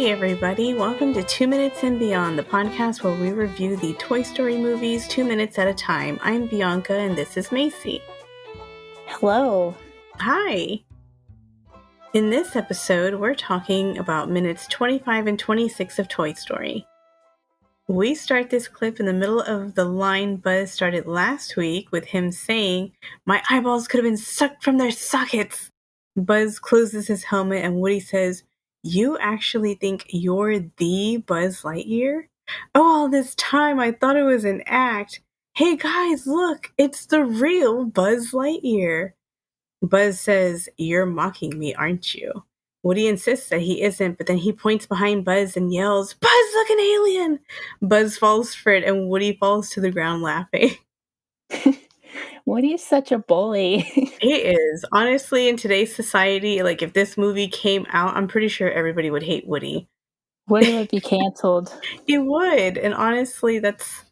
Hey everybody, welcome to 2 Minutes and Beyond, the podcast where we review the Toy Story movies 2 minutes at a time. I'm Bianca and this is Macy. Hello. Hi. In this episode, we're talking about minutes 25 and 26 of Toy Story. We start this clip in the middle of the line Buzz started last week with him saying, "My eyeballs could have been sucked from their sockets." Buzz closes his helmet and Woody says, "You actually think you're the Buzz Lightyear? Oh, all this time I thought it was an act. Hey guys, look, it's the real Buzz Lightyear." Buzz says, "You're mocking me, aren't you?" Woody insists that he isn't, but then he points behind Buzz and yells, "Buzz, look, an alien!" Buzz falls for it and Woody falls to the ground laughing. Woody's such a bully. He is. Honestly, in today's society, like if this movie came out, I'm pretty sure everybody would hate Woody. Woody would be canceled. He would. And honestly, that's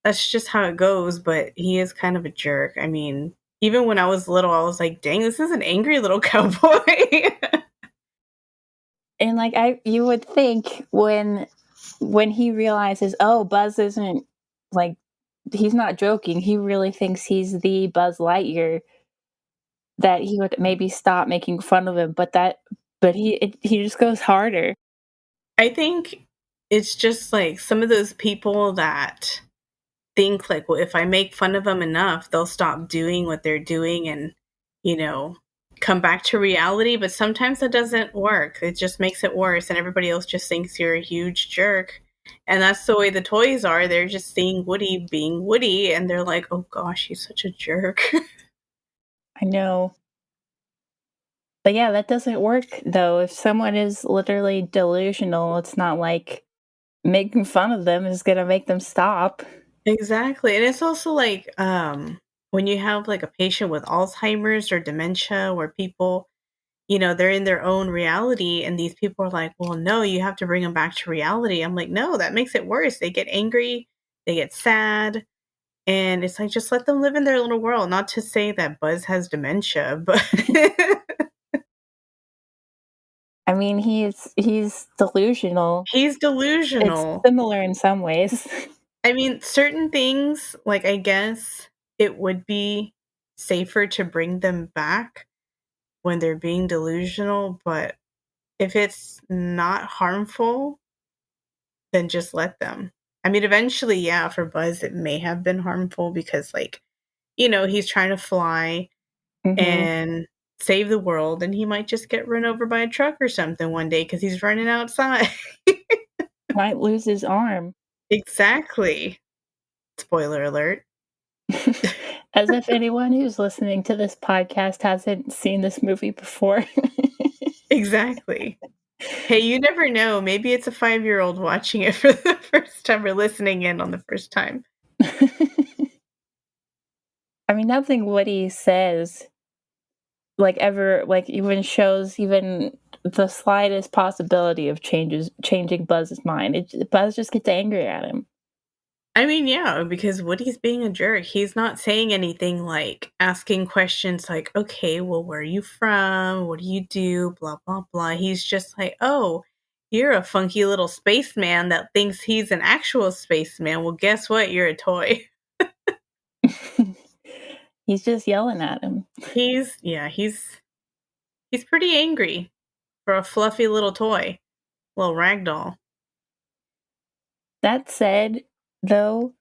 just how it goes, but he is kind of a jerk. I mean, even when I was little, I was like, "Dang, this is an angry little cowboy." And you would think when he realizes, oh, Buzz isn't like he's not joking, he really thinks he's the Buzz Lightyear, that he would maybe stop making fun of him, but he just goes harder. I think it's just like some of those people that think like, well, if I make fun of them enough, they'll stop doing what they're doing and, you know, come back to reality. But sometimes that doesn't work. It just makes it worse. And everybody else just thinks you're a huge jerk. And that's the way the toys are. They're just seeing Woody being Woody. And they're like, oh gosh, he's such a jerk. I know. But yeah, that doesn't work though. If someone is literally delusional, it's not like making fun of them is gonna make them stop. Exactly. And it's also like when you have like a patient with Alzheimer's or dementia where people, they're in their own reality and these people are like, "Well, no, you have to bring them back to reality." I'm like, "No, that makes it worse." They get angry, they get sad, and it's like just let them live in their little world. Not to say that Buzz has dementia, but I mean, he's delusional. he's It's delusional. similar in some ways. I mean, certain things, like I guess it would be safer to bring them back when they're being delusional, but if it's not harmful, then just let them. I mean, eventually, yeah, for Buzz, it may have been harmful because, like, he's trying to fly Mhm. and save the world, and he might just get run over by a truck or something one day because he's running outside. Might lose his arm. Exactly. Spoiler alert. As if anyone who's listening to this podcast hasn't seen this movie before. Exactly. Hey, you never know. Maybe it's a 5-year-old watching it for the first time or listening in on the first time. I mean, nothing Woody says, ever, even shows even the slightest possibility of changing Buzz's mind. Buzz just gets angry at him. I mean, yeah, because Woody's being a jerk. He's not saying anything like asking questions like, "Okay, well, where are you from? What do you do? Blah, blah, blah." He's just like, "Oh, you're a funky little spaceman that thinks he's an actual spaceman. Well, guess what? You're a toy." He's just yelling at him. He's pretty angry for a fluffy little toy, little ragdoll. That said, though,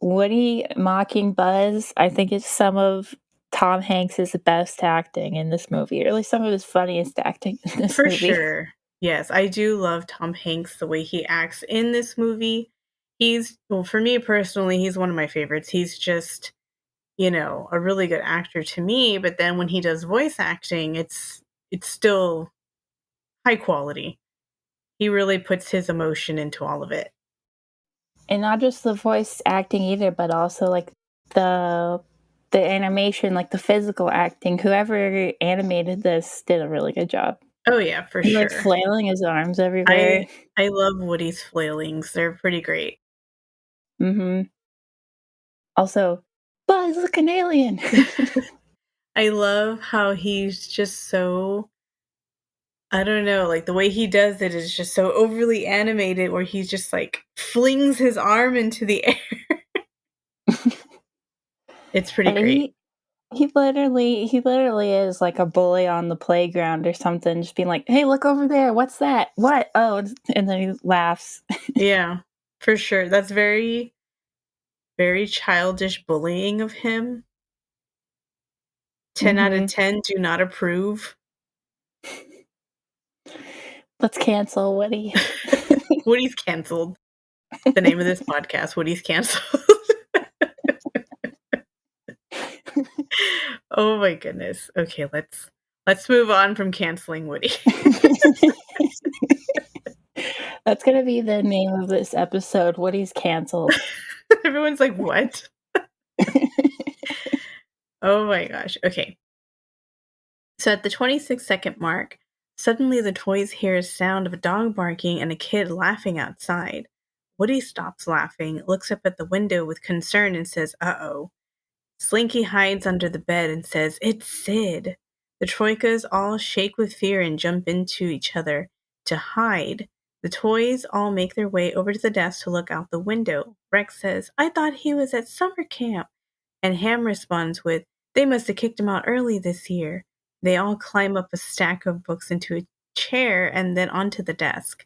Woody mocking Buzz, I think it's some of Tom Hanks's best acting in this movie, or at least some of his funniest acting in this For movie. sure. Yes, I do love Tom Hanks, the way he acts in this movie. Well, for me personally, he's one of my favorites. He's just, a really good actor to me, but then when he does voice acting, it's still high quality. He really puts his emotion into all of it. And not just the voice acting either, but also the the animation, the physical acting. Whoever animated this did a really good job. Oh yeah, for He sure. flailing his arms I everywhere. I love Woody's flailings. They're pretty great. Mhm. Also, Buzz, look, an alien. I love how he's just so I don't know, like the way he does it is just so overly animated where he just like flings his arm into the air. It's pretty And great. he literally is like a bully on the playground or something, just being like, "Hey, look over there. What's that? What? Oh," and then he laughs. Yeah, for sure. That's very, very childish bullying of him. 10 out of Mhm. 10 do not approve. Let's cancel Woody. Woody's canceled. The name of this podcast, Woody's canceled. Oh my goodness. Okay, let's move on from canceling Woody. That's gonna be the name of this episode, Woody's canceled. Everyone's like, "What?" Oh my gosh. Okay. So at the 26-second mark, suddenly the toys hear a sound of a dog barking and a kid laughing outside. Woody stops laughing, looks up at the window with concern, and says, "Uh-oh." Slinky hides under the bed and says, "It's Sid." The Troikas all shake with fear and jump into each other to hide. The toys all make their way over to the desk to look out the window. Rex says, "I thought he was at summer camp." And Ham responds with, "They must have kicked him out early this year." They all climb up a stack of books into a chair and then onto the desk.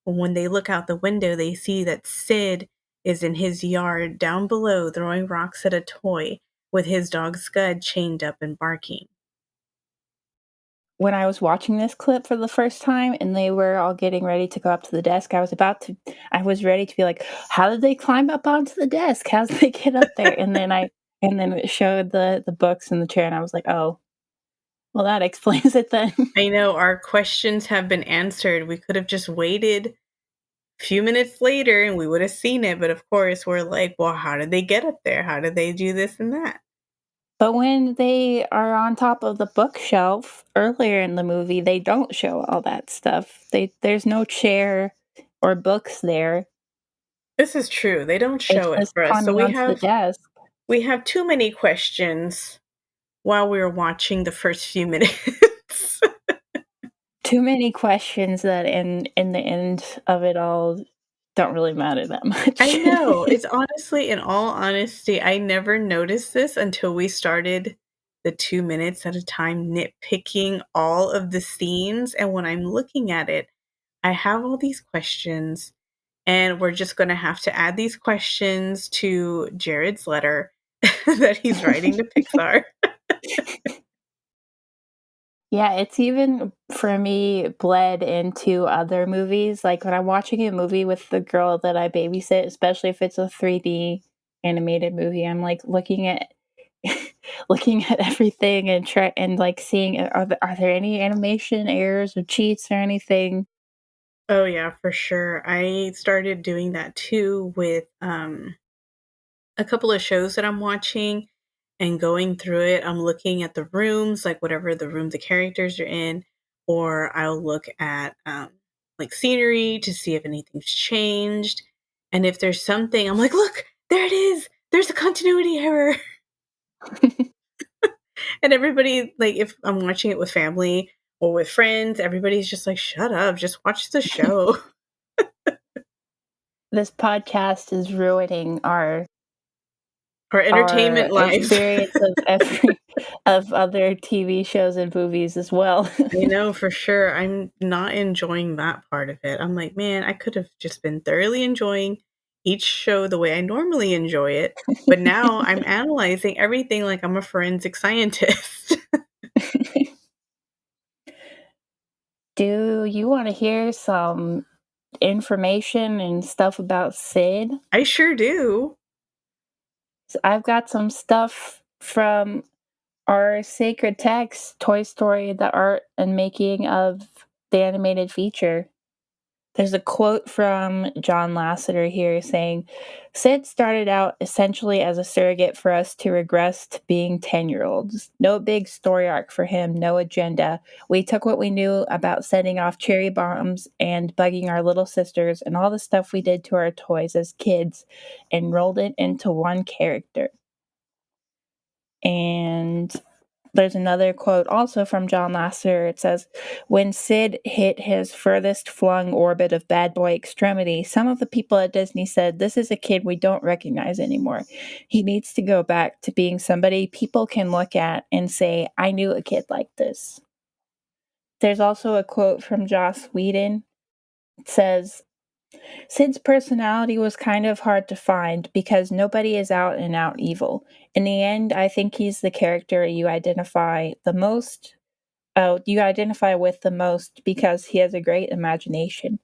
When they look out the window, they see that Sid is in his yard down below throwing rocks at a toy with his dog Scud chained up and barking. When I was watching this clip for the first time and they were all getting ready to go up to the desk, I was ready to be like, "How did they climb up onto the desk? How did they get up there?" And then it showed the books in the chair and I was like, "Oh, well that explains it then." I know our questions have been answered. We could have just waited a few minutes later and we would have seen it. But of course, we're like, well, how did they get up there? How did they do this and that? But when they are on top of the bookshelf earlier in the movie, they don't show all that stuff. There's no chair or books there. This is true. They don't It's show it just for us. So climbing onto the desk. we have too many questions while we were watching the first few minutes. Too many questions that in the end of it all don't really matter that I much. know. It's honestly, in all honesty, I never noticed this until we started the 2 minutes at a time nitpicking all of the scenes. And when I'm looking at it, I have all these questions, and we're just going to have to add these questions to Jared's letter that he's writing to Pixar. Yeah, it's even for me bled into other movies. Like when I'm watching a movie with the girl that I babysit, especially if it's a 3D animated movie, I'm like looking at looking at everything and try and like seeing are there any animation errors or cheats or anything. Oh, yeah, for sure. I started doing that too with a couple of shows that I'm watching and going through it. I'm looking at the rooms, like whatever the room the characters are in, or I'll look at like scenery to see if anything's changed. And if there's something, I'm like, look, there it is. There's a continuity error. And everybody, like, if I'm watching it with family or with friends, everybody's just like, shut up, just watch the show. This podcast is ruining Our our entertainment lives. experience of every of other TV shows and movies as well. I know for sure. I'm not enjoying that part of it. I'm like, man, I could have just been thoroughly enjoying each show the way I normally enjoy it. But now I'm analyzing everything like I'm a forensic scientist. Do you want to hear some information and stuff about Sid? I sure do. So I've got some stuff from our sacred text, Toy Story, the art and making of the animated feature. There's a quote from John Lasseter here saying, "Sid started out essentially as a surrogate for us to regress to being 10-year-olds. No big story arc for him, no agenda. We took what we knew about setting off cherry bombs and bugging our little sisters and all the stuff we did to our toys as kids and rolled it into one character." And there's another quote also from John Lasseter. It says, "When Sid hit his furthest flung orbit of bad boy extremity, some of the people at Disney said, 'This is a kid we don't recognize anymore. He needs to go back to being somebody people can look at and say, I knew a kid like this.'" There's also a quote from Joss Whedon. It says, "Sid's personality was kind of hard to find because nobody is out and out evil. In the end, I think he's the character you identify with the most because he has a great imagination.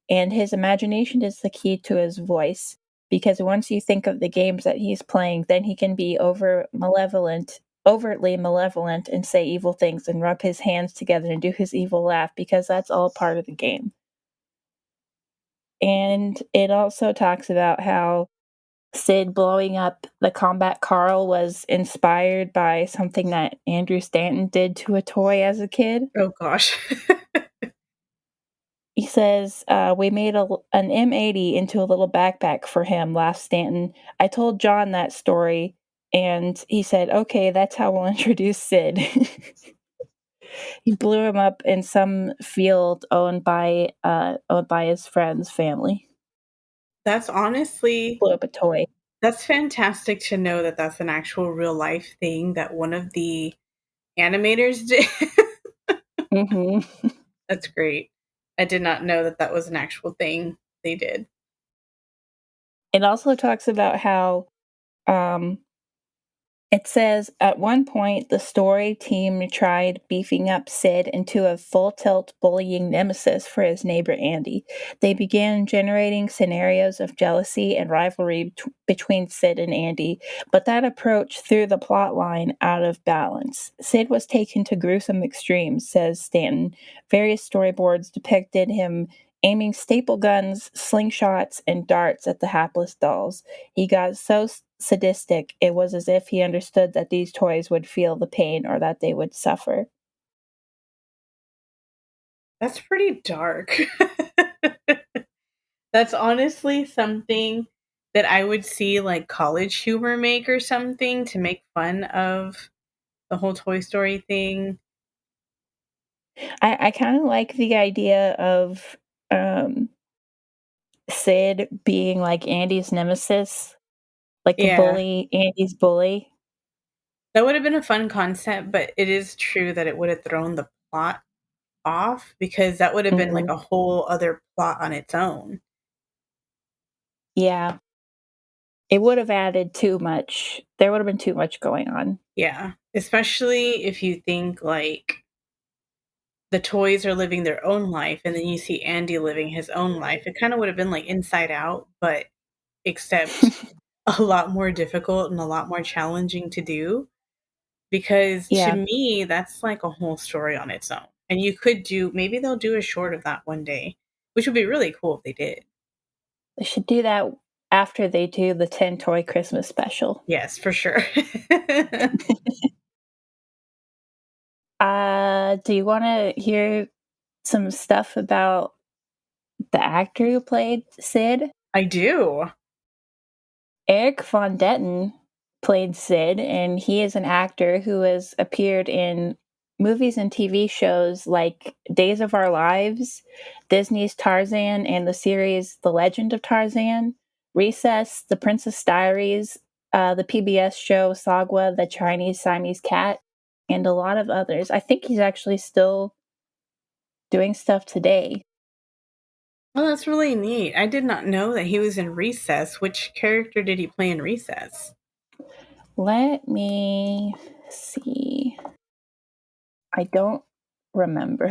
And his imagination is the key to his voice. Because once you think of the games that he's playing, then he can be overtly malevolent and say evil things and rub his hands together and do his evil laugh because that's all part of the game." And it also talks about how Sid blowing up the Combat Carl was inspired by something that Andrew Stanton did to a toy as a kid. Oh gosh. He says, "We made an M80 into a little backpack for him," laughed Stanton. "I told John that story, and he said, okay, that's how we'll introduce Sid." He blew him up in some field owned by his friend's family. That's honestly, Blew up a toy. that's fantastic to know that that's an actual real life thing that one of the animators did. Hmm. That's great. I did not know that that was an actual thing they did. It also talks about how um, it says, "At one point, the story team tried beefing up Sid into a full tilt bullying nemesis for his neighbor Andy. They began generating scenarios of jealousy and rivalry between Sid and Andy, but that approach threw the plot line out of balance. Sid was taken to gruesome extremes," says Stanton. "Various storyboards depicted him aiming staple guns, slingshots, and darts at the hapless dolls. He got so sadistic, it was as if he understood that these toys would feel the pain or that they would suffer." That's pretty dark. That's honestly something that I would see like College Humor make or something to make fun of the whole Toy Story thing. I kind of like the idea of um, Sid being like Andy's nemesis, like the Yeah, bully, Andy's bully. that would have been a fun concept, but it is true that it would have thrown the plot off because that would have been like Mhm. a whole other plot on its own. Yeah, it would have added too much. There would have been too much going on. Yeah, especially if you think like the toys are living their own life and then you see Andy living his own life. It kind of would have been like Inside Out, but except a lot more difficult and a lot more challenging to do because to Yeah, me that's like a whole story on its own. And you could do maybe they'll do a short of that one day, which would be really cool if they did. they should do that after they do the 10 toy Christmas special. Yes, for sure. Do you want to hear some stuff about the actor who played Sid? I do. Eric Von Detten played Sid, and he is an actor who has appeared in movies and TV shows like Days of Our Lives, Disney's Tarzan, and the series The Legend of Tarzan, Recess, The Princess Diaries, the PBS show Sagwa, The Chinese Siamese Cat, and a lot of others. I think he's actually still doing stuff today. Oh, that's really neat. I did not know that he was in Recess. Which character did he play in Recess? Let me see. I don't remember.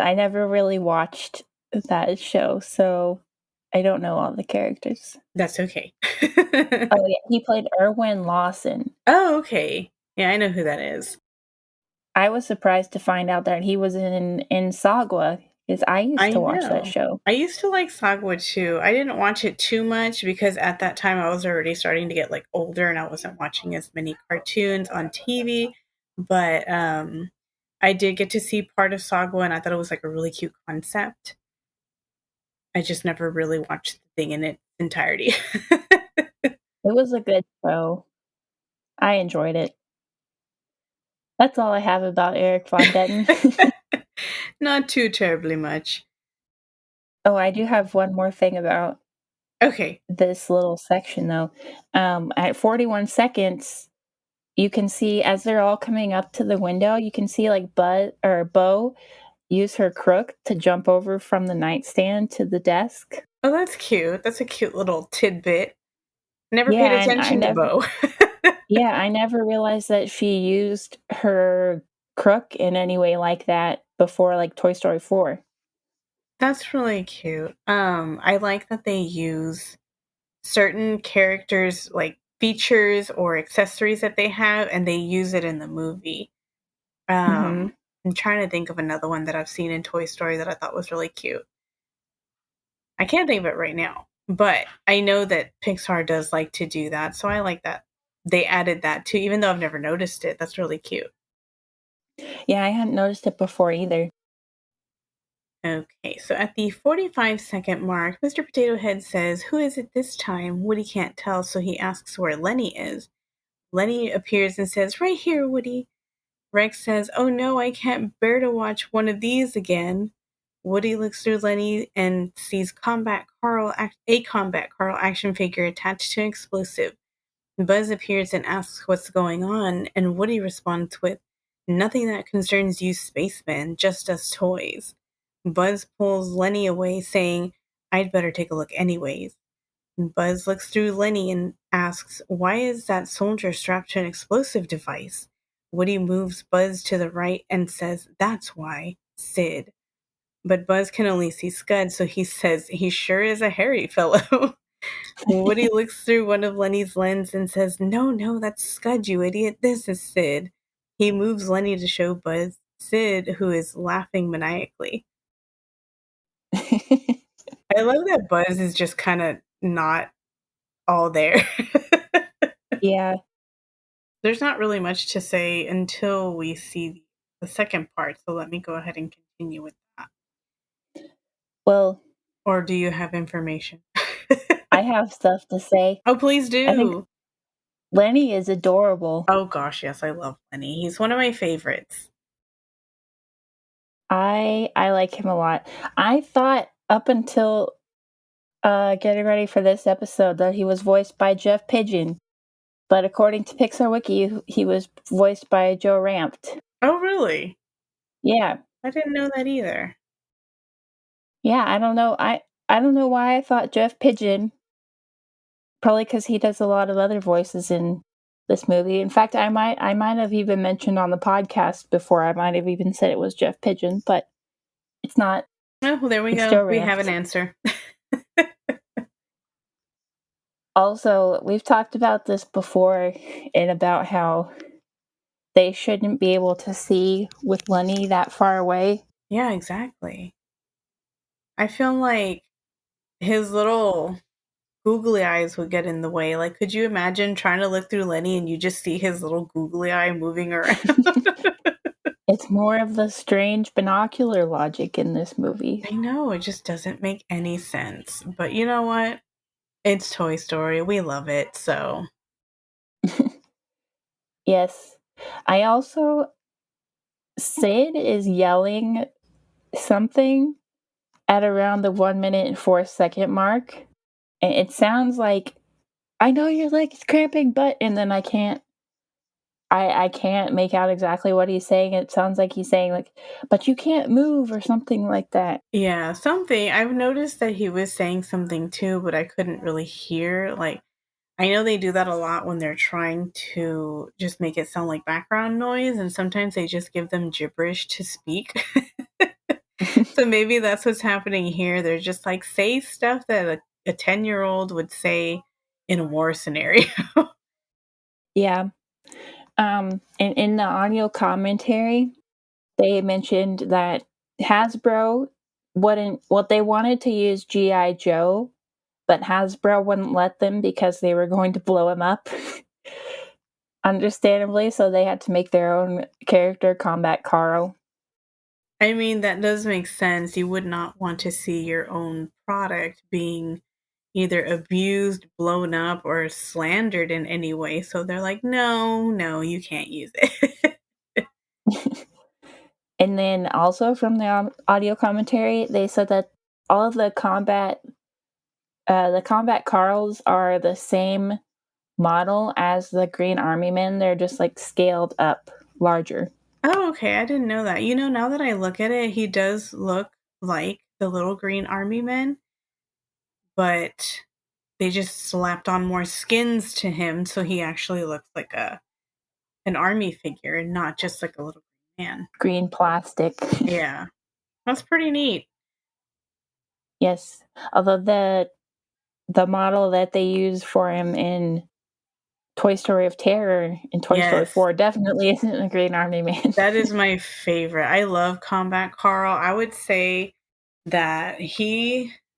I never really watched that show, so I don't know all the characters. That's okay. Oh, yeah, he played Erwin Lawson. Oh, okay. Yeah, I know who that is. I was surprised to find out that he was in Sagwa, because I used I to watch that know. show. I used to like Sagwa too. I didn't watch it too much because at that time I was already starting to get like older and I wasn't watching as many cartoons on TV. But I did get to see part of Sagwa and I thought it was like a really cute concept. I just never really watched the thing in its entirety. It was a good show. I enjoyed it. That's all I have about Eric Von Detten. Not too terribly much. Oh, I do have one more thing about Okay. this little section, though. At 41 seconds, you can see as they're all coming up to the window, you can see like Bo use her crook to jump over from the nightstand to the desk. Oh, that's cute. That's a cute little tidbit. Never paid Yeah, and attention to Bo. I never realized that she used her crook in any way like that before, like Toy Story 4. That's really cute. I like that they use certain characters like features or accessories that they have and they use it in the movie. Mhm. I'm trying to think of another one that I've seen in Toy Story that I thought was really cute. I can't think of it right now, but I know that Pixar does like to do that, so I like that they added that too, even though I've never noticed it. That's really cute. Yeah, I hadn't noticed it before either. Okay, so at the 45-second mark, Mr. Potato Head says, "Who is it this time?" Woody can't tell, so he asks where Lenny is. Lenny appears and says, "Right here, Woody." Rex says, "Oh no, I can't bear to watch one of these again." Woody looks through Lenny and sees a Combat Carl action figure attached to an explosive. Buzz appears and asks what's going on, and Woody responds with, "Nothing that concerns you spacemen, just us toys." Buzz pulls Lenny away, saying, "I'd better take a look anyways." Buzz looks through Lenny and asks, "Why is that soldier strapped to an explosive device?" Woody moves Buzz to the right and says, "That's why, Sid." But Buzz can only see Scud, so he says, "He sure is a hairy fellow." Woody looks through one of Lenny's lenses and says, "No, no, that's Scud, you idiot. This is Sid." He moves Lenny to show Buzz Sid, who is laughing maniacally. I love that Buzz is just kind of not all there. Yeah. There's not really much to say until we see the second part, so let me go ahead and continue with that. Well, Or do you have information? I have stuff to say. Oh, please I think do. Lenny is adorable. Oh gosh, yes, I love Lenny. He's one of my favorites. I like him a lot. I thought up until getting ready for this episode that he was voiced by Jeff Pigeon, but according to Pixar Wiki, he was voiced by Joe Rampt. Oh, really? Yeah, I didn't know that either. yeah. I don't know. I don't know why I thought Jeff Pigeon. Probably because he does a lot of other voices in this movie. In fact, I might have even mentioned on the podcast before. I might have even said it was Jeff Pigeon, but it's not. Oh, well, there we It's go. Joe We have an Rampt. answer. Also, we've talked about this before and about how they shouldn't be able to see with Lenny that far away. Yeah, exactly. I feel like his little googly eyes would get in the way. Like, could you imagine trying to look through Lenny and you just see his little googly eye moving around? It's more of the strange binocular logic in this movie. I know, it just doesn't make any sense. But you know what? It's Toy Story. We love it. So, Yes. I also, Sid is yelling something at around the 1 minute and 4 second mark. And it sounds like, I know your leg is cramping, but, and then I can't make out exactly what he's saying. It sounds like he's saying like, but you can't move or something like that. yeah, something. I've noticed that he was saying something too, but I couldn't really hear. Like, I know they do that a lot when they're trying to just make it sound like background noise, and sometimes they just give them gibberish to speak. So maybe that's what's happening here. They're just like, say stuff that a 10-year-old would say in a war scenario. Yeah. And in the audio commentary, they mentioned that Hasbro wouldn't, what they wanted to use G.I. Joe, but Hasbro wouldn't let them because they were going to blow him up. Understandably, so they had to make their own character, Combat Carl. I mean, that does make sense. You would not want to see your own product being either abused, blown up, or slandered in any way. So they're like, no, no, you can't use it. And then also from the audio commentary, they said that all of the combat Carls are the same model as the Green Army Men. They're just like scaled up larger. Oh, okay. I didn't know that. Now that I look at it, he does look like the little green army men, but they just slapped on more skins to him, so he actually looks like an army figure and not just like a little man. Green plastic. Yeah. That's pretty neat. Yes. Although the model that they use for him in Toy Story of Terror in Toy Story Yes. 4 definitely isn't a Green Army Man. That is my favorite. I love Combat Carl. I would say that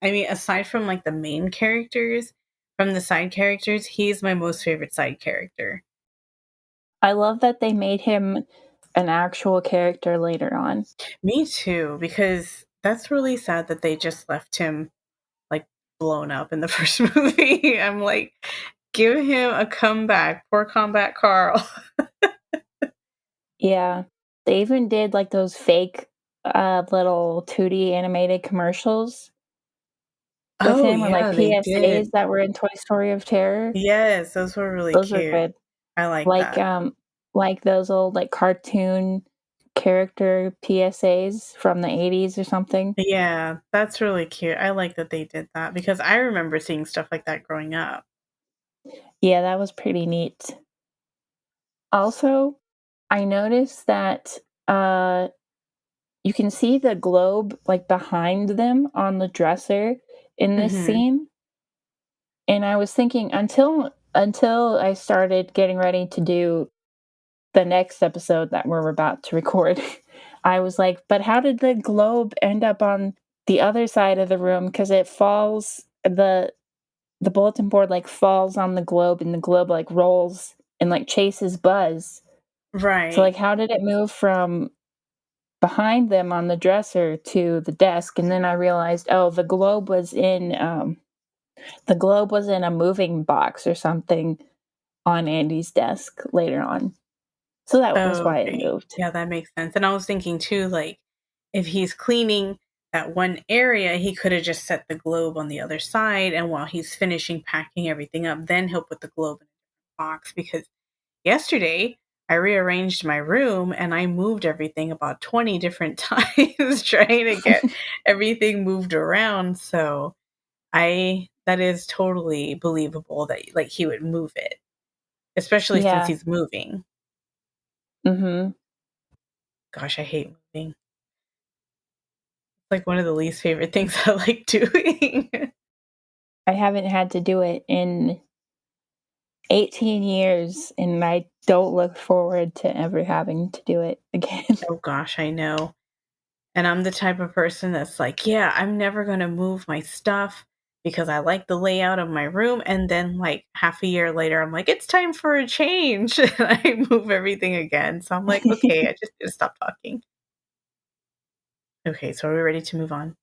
aside from like the main characters, from the side characters, he's my most favorite side character. I love that they made him an actual character later on. Me too, because that's really sad that they just left him like blown up in the first movie. I'm like, give him a comeback. Poor Combat Carl. Yeah. They even did like those fake little 2D animated commercials with Oh him, or like yeah, they PSAs did. that were in Toy Story of Terror. Yes, those were really Those are cute. good. I like Like that. like those old like cartoon character PSAs from the 80s or something. Yeah, that's really cute. I like that they did that because I remember seeing stuff like that growing up. Yeah, that was pretty neat. Also, I noticed that you can see the globe like behind them on the dresser in this Mhm. scene. And I was thinking until I started getting ready to do the next episode that we're about to record, I was like, but how did the globe end up on the other side of the room? Because it falls the bulletin board like falls on the globe and the globe like rolls and like chases Buzz. So Right. like how did it move from behind them on the dresser to the desk? And then I realized, oh, the globe was in a moving box or something on Andy's desk later on. So that was Oh, why it okay. moved. Yeah, that makes sense. And I was thinking too, like, if he's cleaning that one area, he could have just set the globe on the other side, and while he's finishing packing everything up, then he'll put the globe in a box. Because yesterday, I rearranged my room and I moved everything about 20 different times trying to get everything moved around. So that is totally believable that like he would move it, especially since Yeah. he's moving. Mhm. Gosh, I hate moving. Like one of the least favorite things I like doing. I haven't had to do it in 18 years, and I don't look forward to ever having to do it again. Oh gosh, I know. And I'm the type of person that's like, yeah, I'm never going to move my stuff because I like the layout of my room. And then, like, half a year later, I'm like, it's time for a change. And I move everything again. So I'm like, okay, I just need to stop talking. Okay, so are we ready to move on?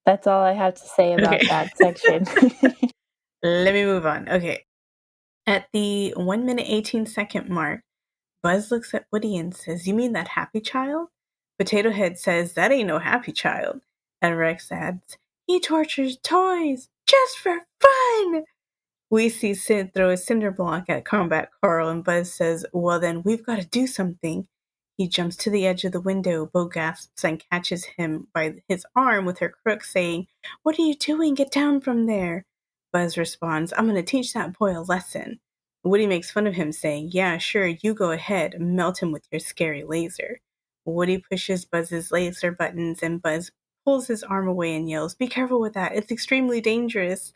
That's all I have to say Okay. about that section. Let me move on. Okay. At the 1 minute 18-second mark, Buzz looks at Woody and says, you mean that happy child? Potato Head says, that ain't no happy child. And Rex adds, he tortures toys just for fun. We see Sid throw a cinder block at Combat Carl, and Buzz says, well, then we've got to do something. He jumps to the edge of the window. Bo gasps and catches him by his arm with her crook, saying, what are you doing? Get down from there. Buzz responds, I'm going to teach that boy a lesson. Woody makes fun of him, saying, yeah, sure, you go ahead. Melt him with your scary laser. Woody pushes Buzz's laser buttons, and Buzz pulls his arm away and yells, be careful with that. It's extremely dangerous.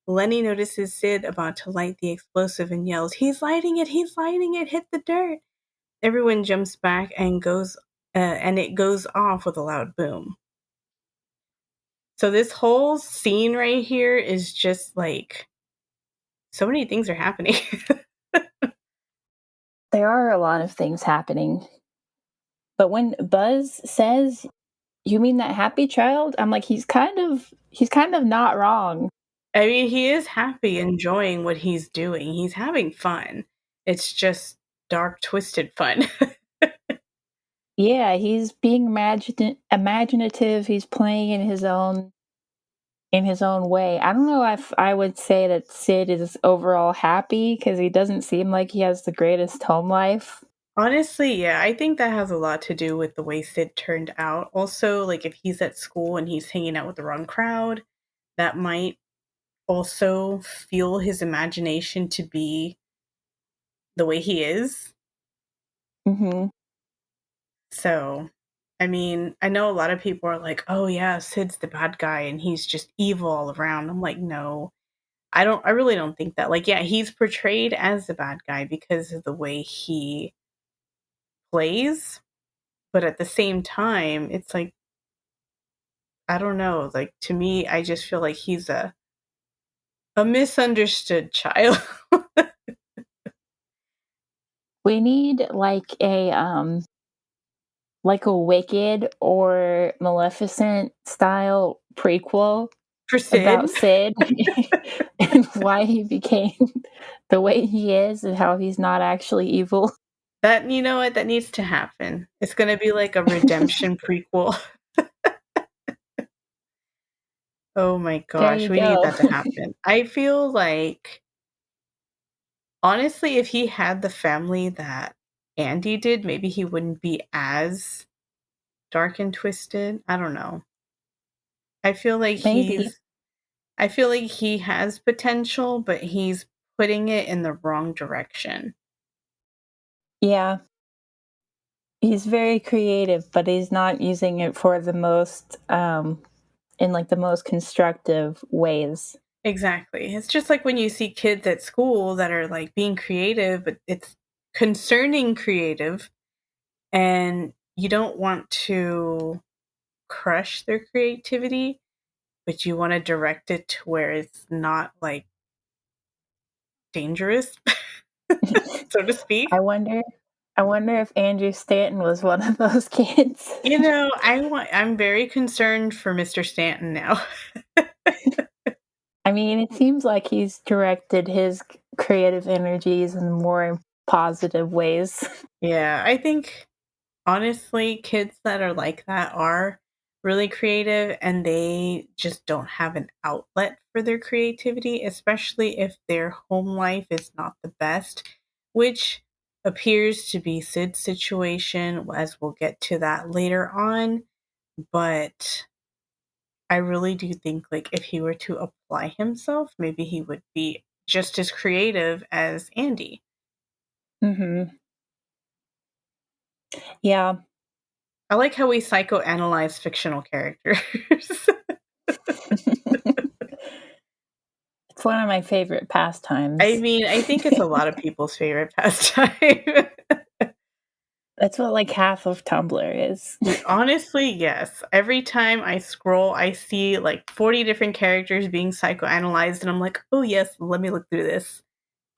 Lenny notices Sid about to light the explosive and yells, he's lighting it, hit the dirt. Everyone jumps back and it goes off with a loud boom. So this whole scene right here is just like so many things are happening. There are a lot of things happening. But when Buzz says, "You mean that happy child?" I'm like, he's kind of not wrong. I mean, he is happy, enjoying what he's doing. He's having fun. It's just dark, twisted fun. Yeah, he's being imaginative. He's playing in his own way. I don't know if I would say that Sid is overall happy because he doesn't seem like he has the greatest home life. Honestly, yeah, I think that has a lot to do with the way Sid turned out. Also, like if he's at school and he's hanging out with the wrong crowd, that might also fuel his imagination to be the way he is. Hmm. So, I mean, I know a lot of people are like, "Oh yeah, Sid's the bad guy and he's just evil all around." I'm like, "No. I really don't think that." Like, yeah, he's portrayed as the bad guy because of the way he plays, but at the same time, it's like I don't know, like to me, I just feel like he's a misunderstood child. We need like a Wicked or Maleficent style prequel For Sid. about Sid and why he became the way he is and how he's not actually evil. That you know what? That needs to happen. It's gonna be like a redemption prequel. Oh my There gosh, you we need go. that to happen. I feel like honestly, if he had the family that Andy did, maybe he wouldn't be as dark and twisted. I don't know. I feel like Maybe. he's I feel like he has potential, but he's putting it in the wrong direction. Yeah. He's very creative, but he's not using it for the most in like the most constructive ways. Exactly. It's just like when you see kids at school that are like being creative, but it's concerning creative, and you don't want to crush their creativity, but you want to direct it to where it's not like dangerous, so to speak. I wonder I wonder if Andrew Stanton was one of those kids. You know, I'm very concerned for Mr. Stanton now. I mean, it seems like he's directed his creative energies in more positive ways. Yeah, I think honestly, kids that are like that are really creative and they just don't have an outlet for their creativity, especially if their home life is not the best, which appears to be Sid's situation, as we'll get to that later on. But I really do think like if he were to apply himself, maybe he would be just as creative as Andy. Hmm. Yeah. I like how we psychoanalyze fictional characters. It's one of my favorite I pastimes. mean, I think it's a lot of people's favorite pastime. That's what like half of Tumblr is. Honestly, yes. Every time I scroll, I see like 40 different characters being psychoanalyzed, and I'm like, oh, yes, let me look through this.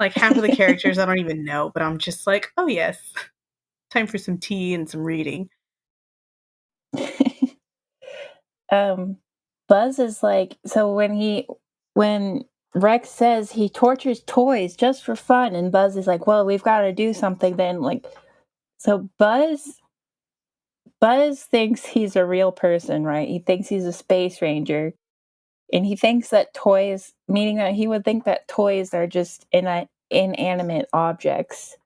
Like half of the characters I don't even know, but I'm just like, oh, yes, time for some tea and some reading. um Buzz is like, so when Rex says he tortures toys just for fun, and Buzz is like, well, we've got to do something then, like, so Buzz thinks he's a real person, right? He thinks he's a space ranger, and he thinks that toys, meaning that he would think that toys are just inanimate objects.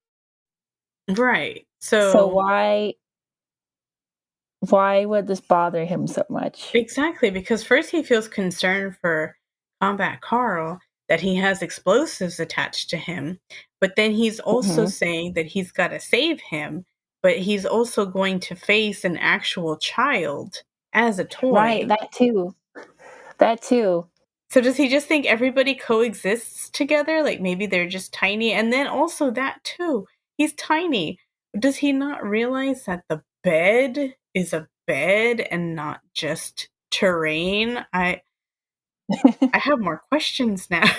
Right. So So why would this bother him so much? exactly, because first he feels concerned for Combat Carl that he has explosives attached to him, but then he's also Hmm. saying that he's got to save him, but he's also going to face an actual child as a Right, toy. that too. That too. So does he just think everybody coexists together? Like maybe they're just tiny, and then also that too. He's tiny. Does he not realize that the bed is a bed and not just terrain? I have more questions now.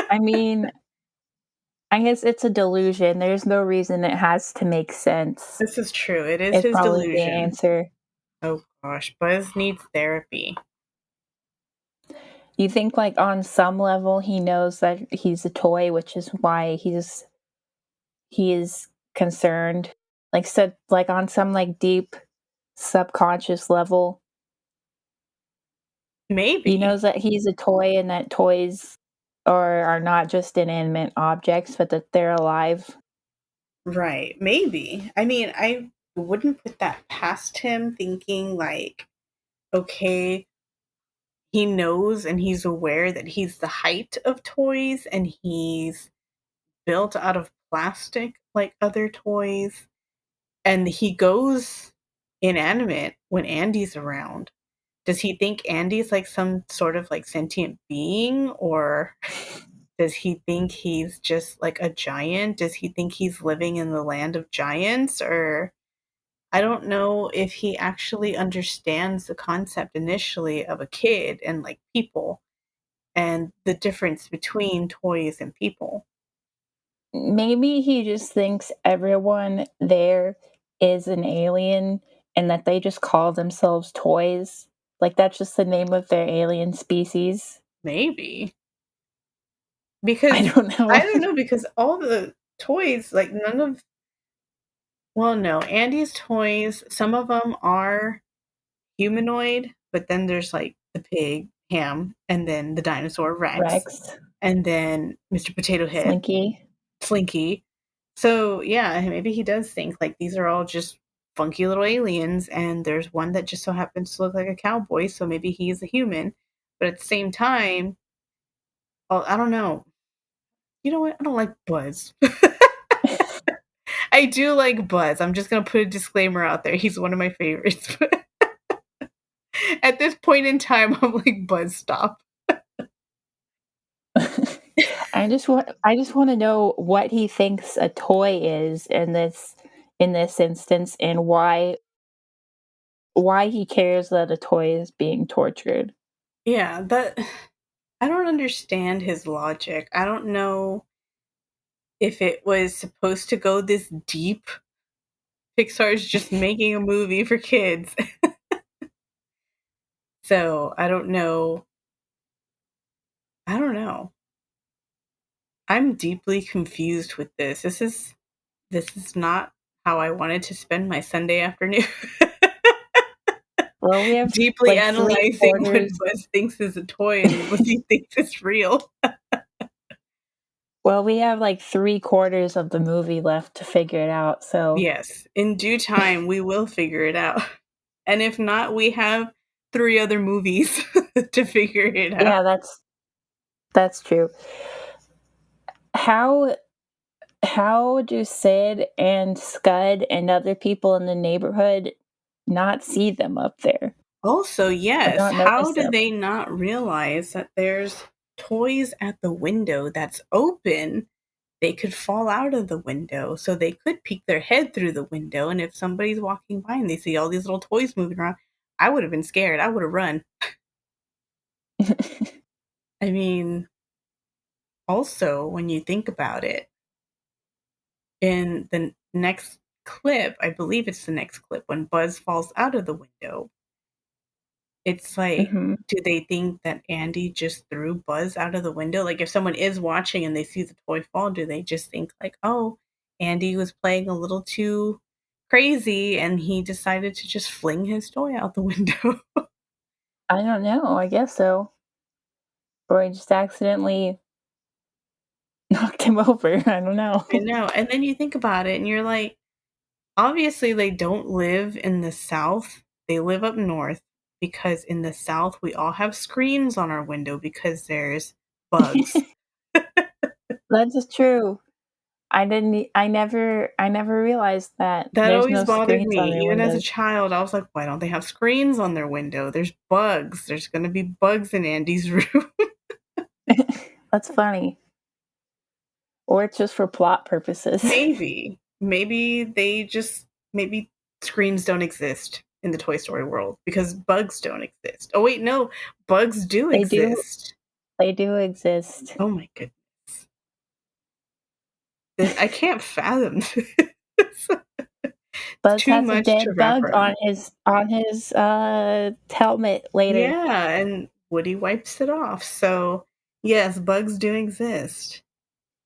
I mean, I guess it's a delusion. There's no reason it has to make sense. This is true. It is Is his probably the delusion. answer. Oh gosh, Buzz needs therapy. You think like on some level he knows that he's a toy, which is why he is concerned. Like, so, like on some like deep subconscious level, he Maybe. knows that he's a toy and that toys are not just inanimate objects, but that they're alive. Right. Maybe. I mean, I wouldn't put that past him thinking like, okay, he knows and he's aware that he's the height of toys and he's built out of plastic like other toys. And he goes inanimate when Andy's around. Does he think Andy's like some sort of like sentient being, or does he think he's just like a giant? Does he think he's living in the land of giants? Or I don't know if he actually understands the concept initially of a kid and like people and the difference between toys and people. Maybe he just thinks everyone there is an alien and that they just call themselves toys. Like that's just the name of their alien species. Maybe. I Because don't know. I don't know, because all the toys, like none of, well, no, Andy's toys, some of them are humanoid, but then there's like the pig, Ham, and then the dinosaur, Rex, Rex, and then Mr. Potato Head, Slinky. Slinky. So, yeah, maybe he does think like these are all just funky little aliens, and there's one that just so happens to look like a cowboy, so maybe he's a human. But at the same time, oh, I don't know. You know what? I don't like Buzz. I do like Buzz. I'm just gonna put a disclaimer out there. He's one of my favorites. At this point in time, I'm like, Buzz, stop. I just want to know what he thinks a toy is in this instance and why he cares that a toy is being tortured. Yeah, that I don't understand his logic. I don't know if it was supposed to go this deep. Pixar's just making a movie for kids. So, I don't know. I don't know. I'm deeply confused with this. This is not how I wanted to spend my Sunday afternoon. Well, we have Deeply like analyzing what Buzz thinks is a toy and what he thinks is real. we have like 3/4 of the movie left to figure it out. So Yes, in due time, we will figure it out. And if not, we have 3 other movies to figure it out. yeah, that's true. How how do Sid and Scud and other people in the neighborhood not see them up there Also, or yes, not how notice do them? they not realize that there's toys at the window that's open? They could fall out of the window, so they could peek their head through the window, and if somebody's walking by and they see all these little toys moving around, I would have been scared. I would have run. I mean, also, when you think about it, in the next clip, I believe it's the next clip, when Buzz falls out of the window, it's like, hmm do they think that Andy just threw Buzz out of the window? Like, if someone is watching and they see the toy fall, do they just think, like, oh, Andy was playing a little too crazy and he decided to just fling his toy out the window? I don't know. I guess so. Or I just accidentally knocked him over. I don't know. I know. And then you think about it and you're like, obviously, they don't live in the South. They live up north because in the South, we all have screens on our window because there's bugs. That's just true. I never realized that That there's always no bothered screens on me. their Even as a windows. child, I was like, why don't they have screens on their window? There's bugs. There's going to be bugs in Andy's room. That's funny. Or it's just for plot purposes. Maybe. Maybe screens don't exist in the Toy Story world because bugs don't exist. Oh, wait, no. Bugs do They do exist. they do exist. Oh my goodness. I can't fathom this. It's Buzz too has a much to dead wrap bug around. on his helmet later. Yeah, and Woody wipes it off. So, yes, bugs do exist.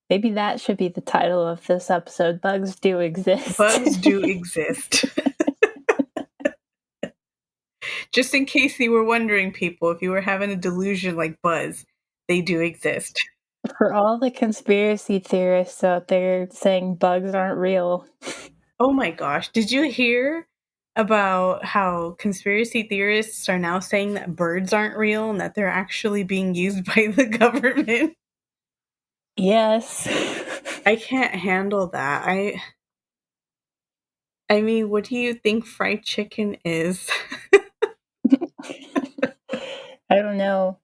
Maybe that should be the title of this episode. Bugs do exist. Bugs do exist. Just in case you were wondering, people, if you were having a delusion like Buzz, they do exist. For all the conspiracy theorists out there saying bugs aren't real. Oh my gosh. Did you hear about how conspiracy theorists are now saying that birds aren't real and that they're actually being used by the government? Yes. I can't handle that. I mean, what do you think fried chicken is? I don't know.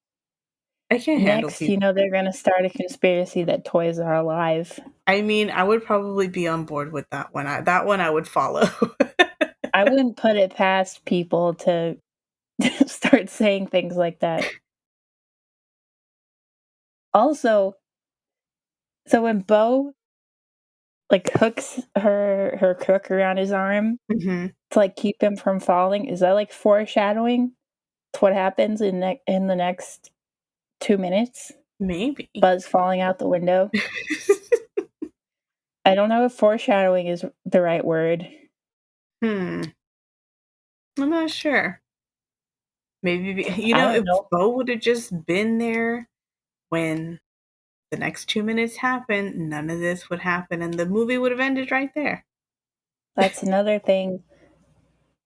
I can't handle Next, people. they're going to start a conspiracy that toys are alive. I mean, I would probably be on board with that one. That one I would follow. I wouldn't put it past people to start saying things like that. Also, so when Bo hooks her crook around his arm Mm-hmm. to keep him from falling, is that foreshadowing to what happens in the next 2 minutes? Maybe. Buzz falling out the window. I don't know if foreshadowing is the right word. I'm not sure. Maybe, I don't if know. Bo would have just been there when the next 2 minutes happened, none of this would happen and the movie would have ended right there. That's another thing.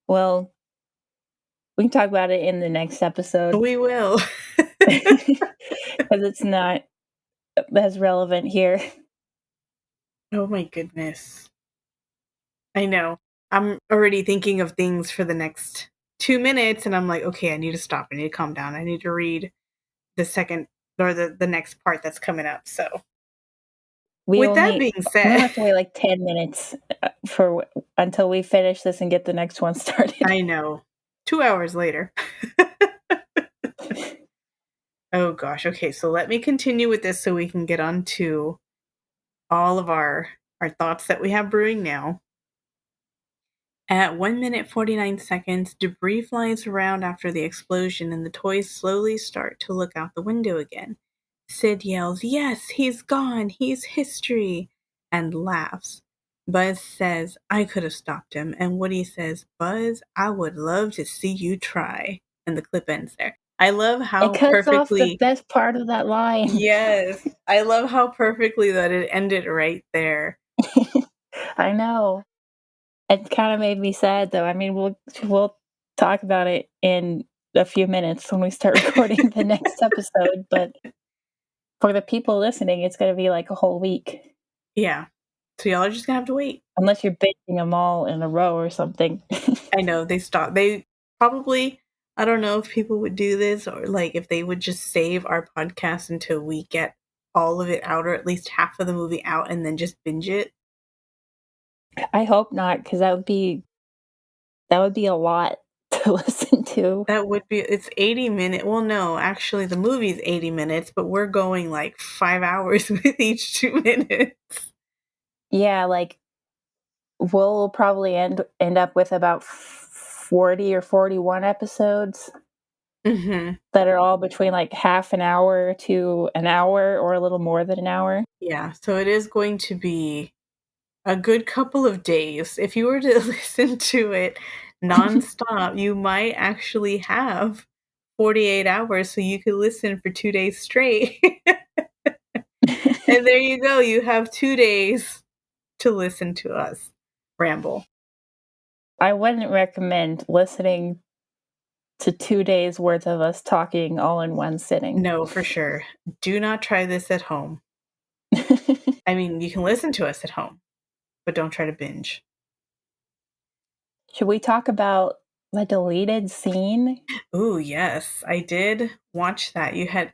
Well, we can talk about it in the next episode. We will. Because it's not as relevant here. Oh my goodness. I know. I'm already thinking of things for the next 2 minutes and I'm like, okay, I need to stop. I need to calm down. I need to read the second or the next part that's coming up. So with that being We said, have to wait 10 minutes until we finish this and get the next one started. I know. 2 hours later. Oh gosh. Okay, so let me continue with this so we can get on to all of our thoughts that we have brewing now. At 1 minute 49 seconds, debris flies around after the explosion and the toys slowly start to look out the window again. Sid yells, "Yes, he's gone, he's history," and laughs. Buzz says, "I could have stopped him," and Woody says, "Buzz, I would love to see you try." And the clip ends there. I love It how cuts off the perfectly, best part of that line. yes, I love how perfectly that it ended right there. I know. It kind of made me sad, though. I mean, we'll talk about it in a few minutes when we start recording the next episode, but for the people listening, it's going to be a whole week. Yeah. So y'all are just gonna have to wait. Unless you're binging them all in a row or something. I know they stopped. They probably, I don't know if people would do this or if they would just save our podcast until we get all of it out or at least half of the movie out and then just binge it. I hope not, because that would be a lot to listen to. That would be, it's 80 minutes. Well, no, actually the movie's 80 minutes, but we're going 5 hours with each 2 minutes. Yeah, we'll probably end up with about 40 or 41 episodes that are all between half an hour to an hour or a little more than an hour. Yeah, so it is going to be a good couple of days. If you were to listen to it nonstop, you might actually have 48 hours so you could listen for 2 days straight. And there you go. You have 2 days to listen to us ramble. I wouldn't recommend listening to 2 days worth of us talking all in one sitting. No, for sure. Do not try this at home. I mean, you can listen to us at home, but don't try to binge. Should we talk about the deleted scene? Ooh, yes. I did watch that. You had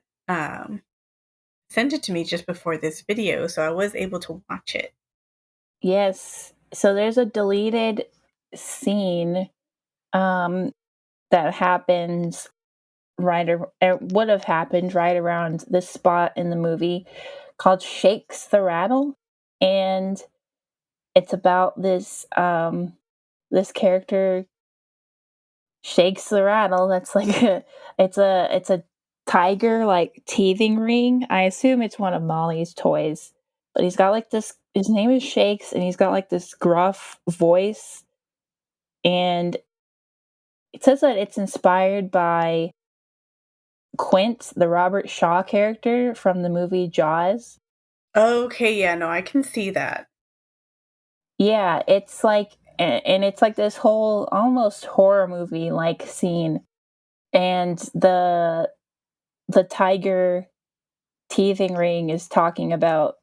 sent it to me just before this video, so I was able to watch it. Yes. So there's a deleted scene that happens would have happened right around this spot in the movie called Shakes the Rattle, and it's about this this character shakes the rattle. That's it's a tiger teething ring. I assume it's one of Molly's toys. But he's got like this, his name is Shakes, and he's got like this gruff voice. And it says that it's inspired by Quint, the Robert Shaw character from the movie Jaws. Okay, yeah, no, I can see that. Yeah, it's like, and it's like this whole almost horror movie like scene. And the tiger teething ring is talking about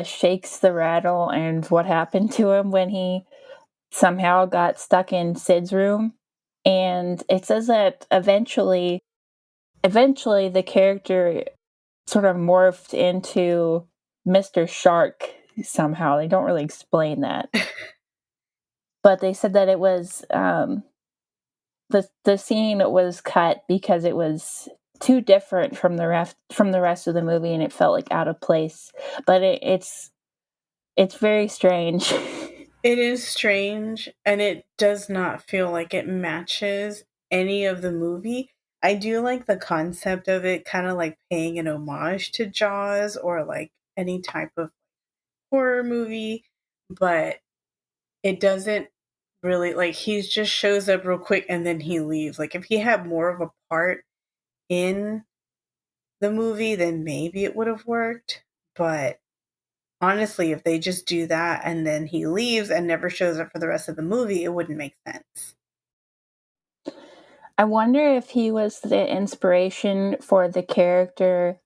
Shakes the Rattle and what happened to him when he somehow got stuck in Sid's room. And it says that eventually the character sort of morphed into Mr. Shark somehow. They don't really explain that. But they said that it was the scene was cut because it was too different from the rest of the movie, and it felt like out of place. But it's very strange. It is strange, and it does not feel like it matches any of the movie. I do like the concept of it kind of like paying an homage to Jaws or like any type of horror movie, but it doesn't really like he just shows up real quick and then he leaves. Like if he had more of a part in the movie, then maybe it would have worked. But honestly, if they just do that and then he leaves and never shows up for the rest of the movie, it wouldn't make sense. I wonder if he was the inspiration for the character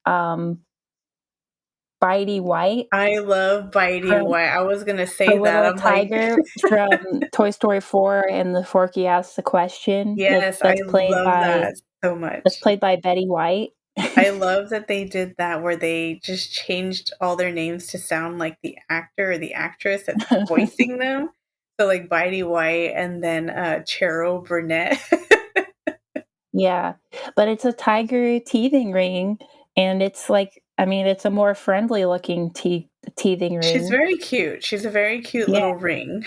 Bitey White, I love Bitey from White. I was gonna the say that. little I'm like, tiger from Toy Story 4 and the Forky Asks the Question. yes, I love that so That's much. played by Betty White. I love that they did that where they just changed all their names to sound like the actor or the actress that's voicing them. So like Bitey White and then Cheryl Burnett. Yeah, but it's a tiger teething ring, and it's like, I mean, it's a more friendly looking teething She's ring. very cute. She's a very cute Yeah, little ring.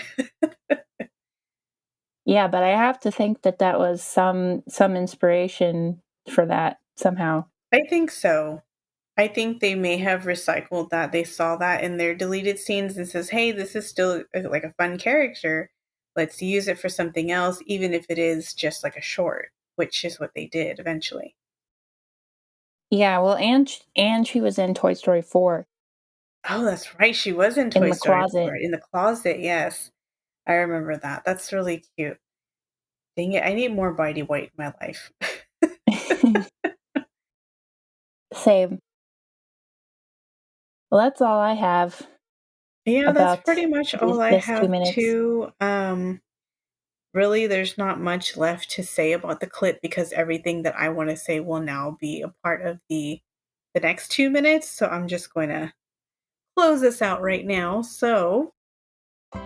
yeah, but I have to think that that was some inspiration for that somehow. I think so. I think they may have recycled that. They saw that in their deleted scenes and says, "Hey, this is still like a fun character. Let's use it for something else, even if it is just like a short," which is what they did eventually. Yeah, well, and she was in Toy Story 4 Oh, that's right. She was in in Toy the Story closet. 4 in the closet. Yes, I remember that. That's really cute. Dang it, I need more Bitey White in my life. Same. Well, that's all I have Yeah, that's about pretty much all I this have 2 minutes. too. Really, there's not much left to say about the clip because everything that I want to say will now be a part of the next 2 minutes. So I'm just going to close this out right now. So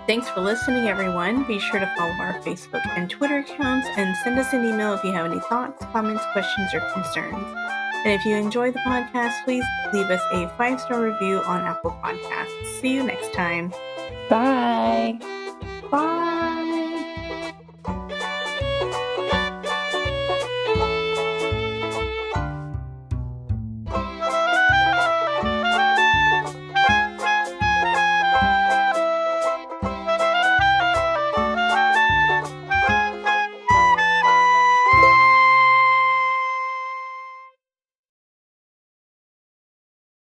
thanks for listening, everyone. Be sure to follow our Facebook and Twitter accounts and send us an email if you have any thoughts, comments, questions, or concerns. And if you enjoy the podcast, please leave us a 5-star review on Apple Podcasts. See you next time. Bye. Bye.